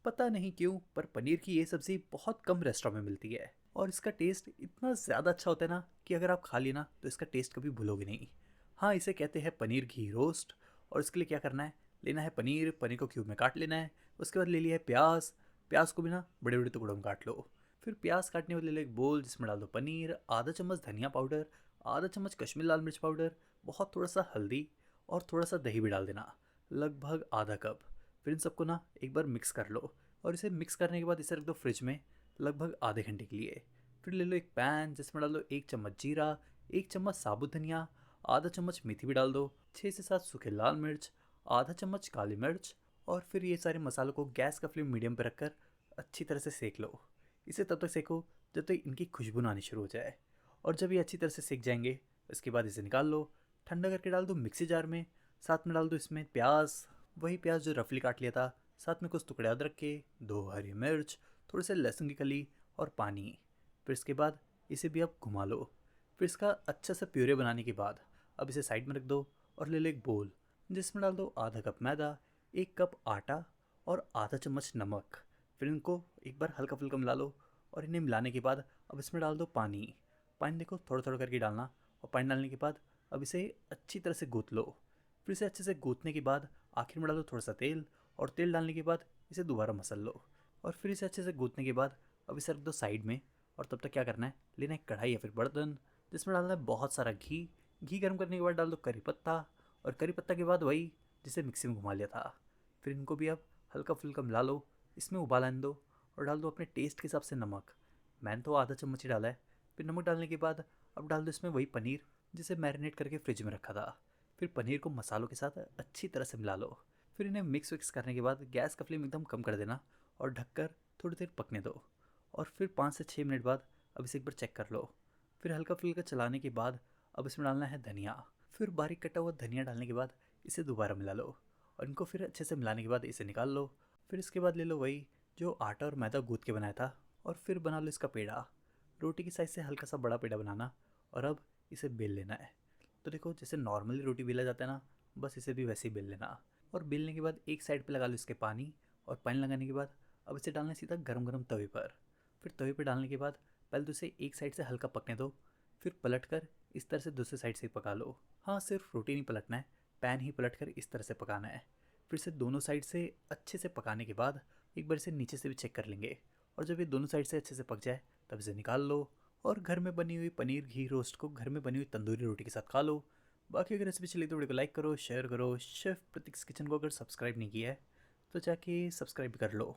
पता नहीं क्यों पर पनीर की ये सब्ज़ी बहुत कम रेस्टोरेंट में मिलती है और इसका टेस्ट इतना ज़्यादा अच्छा होता है ना कि अगर आप खा लिए ना तो इसका टेस्ट कभी भूलोगे नहीं। हाँ, इसे कहते हैं पनीर घी रोस्ट। और इसके लिए क्या करना है, लेना है पनीर, पनीर को क्यूब में काट लेना है। उसके बाद ले लिया है प्याज, प्याज को भी ना बड़े बड़े टुकड़ों में काट लो। फिर प्याज काटने वाले ले लो एक बोल जिसमें डाल दो पनीर, आधा चम्मच धनिया पाउडर, आधा चम्मच कश्मीर लाल मिर्च पाउडर, बहुत थोड़ा सा हल्दी और थोड़ा सा दही भी डाल देना, लगभग आधा कप। फिर इन सबको ना एक बार मिक्स कर लो और इसे मिक्स करने के बाद इसे रख दो फ्रिज में लगभग आधे घंटे के लिए। फिर ले लो एक पैन जिसमें डाल दो एक चम्मच जीरा, एक चम्मच साबुत धनिया, आधा चम्मच मेथी भी डाल दो, 6 से 7 सूखे लाल मिर्च, आधा चम्मच काली मिर्च। और फिर ये सारे मसालों को गैस का फ्लेम मीडियम पर रखकर अच्छी तरह से सेक लो। इसे तब तक सेको जब तक इनकी खुशबू ना आनी शुरू हो जाए। और जब ये अच्छी तरह से सेक जाएंगे इसके बाद इसे निकाल लो, ठंडा करके डाल दो मिक्सी जार में। साथ में डाल दो इसमें प्याज, वही प्याज जो रफली काट लिया था, साथ में कुछ टुकड़े अदरक के, 2 हरी मिर्च, थोड़े से लहसुन की कली और पानी। फिर इसके बाद इसे भी आप घुमा लो। फिर इसका अच्छा सा प्यूरे बनाने के बाद अब इसे साइड में रख दो और ले लो एक बोल जिसमें डाल दो आधा कप मैदा, 1 कप आटा और आधा चम्मच नमक। फिर इनको एक बार हल्का फुल्का मिला लो और इन्हें मिलाने के बाद अब इसमें डाल दो पानी। पानी देखो थोड़ा थोड़ा करके डालना। और पानी डालने के बाद अब इसे अच्छी तरह से गूँथ लो। फिर इसे अच्छे से गूँथने के बाद आखिर में डाल दो थोड़ा सा तेल, और तेल डालने के बाद इसे दोबारा मसल लो। और फिर इसे अच्छे से गूँथने के बाद अब इसे रख दो साइड में। और तब तक क्या करना है, लेना है कढ़ाई या फिर बर्तन जिसमें डालना है बहुत सारा घी। घी गर्म करने के बाद डाल दो करी पत्ता, और करी पत्ता के बाद वही जिसे मिक्सी में घुमा लिया था। फिर इनको भी अब हल्का फुल्का मिला लो, इसमें उबाल आने दो और डाल दो अपने टेस्ट के हिसाब से नमक। मैंने तो आधा चम्मच ही डाला है। फिर नमक डालने के बाद अब डाल दो इसमें वही पनीर जिसे मैरिनेट करके फ्रिज में रखा था। फिर पनीर को मसालों के साथ अच्छी तरह से मिला लो। फिर इन्हें मिक्स विक्स करने के बाद गैस का फ्लेम एकदम कम कर देना और ढककर थोड़ी देर पकने दो। और फिर 5 से 6 मिनट बाद अब इसे एक बार चेक कर लो। फिर हल्का फुल्का चलाने के बाद अब इसमें डालना है धनिया। फिर बारीक कटा हुआ धनिया डालने के बाद इसे दोबारा मिला लो और इनको फिर अच्छे से मिलाने के बाद इसे निकाल लो। फिर इसके बाद ले लो वही जो आटा और मैदा गूँथ के बनाया था और फिर बना लो इसका पेड़ा। रोटी की साइज़ से हल्का सा बड़ा पेड़ा बनाना और अब इसे बेल लेना है। तो देखो जैसे नॉर्मली रोटी बेला जाता है ना, बस इसे भी वैसे ही बेल लेना। और बेलने के बाद एक साइड पे लगा लो इसके पानी, और पानी लगाने के बाद अब इसे डालना है सीधा गरम गरम तवे पर। फिर तवे पे डालने के बाद पहले तो इसे एक साइड से हल्का पकने दो, फिर पलट कर इस तरह से दूसरे साइड से पका लो। हाँ, सिर्फ रोटी नहीं पलटना है, पैन ही पलट कर इस तरह से पकाना है। फिर से दोनों साइड से अच्छे से पकाने के बाद एक बार इसे नीचे से भी चेक कर लेंगे। और जब ये दोनों साइड से अच्छे से पक जाए तब इसे निकाल लो और घर में बनी हुई पनीर घी रोस्ट को घर में बनी हुई तंदूरी रोटी के साथ खा लो। बाकी अगर रेसिपी चली तो वीडियो को लाइक करो, शेयर करो। शेफ़ प्रतीक्स किचन को अगर सब्सक्राइब नहीं किया है तो जाके सब्सक्राइब कर लो।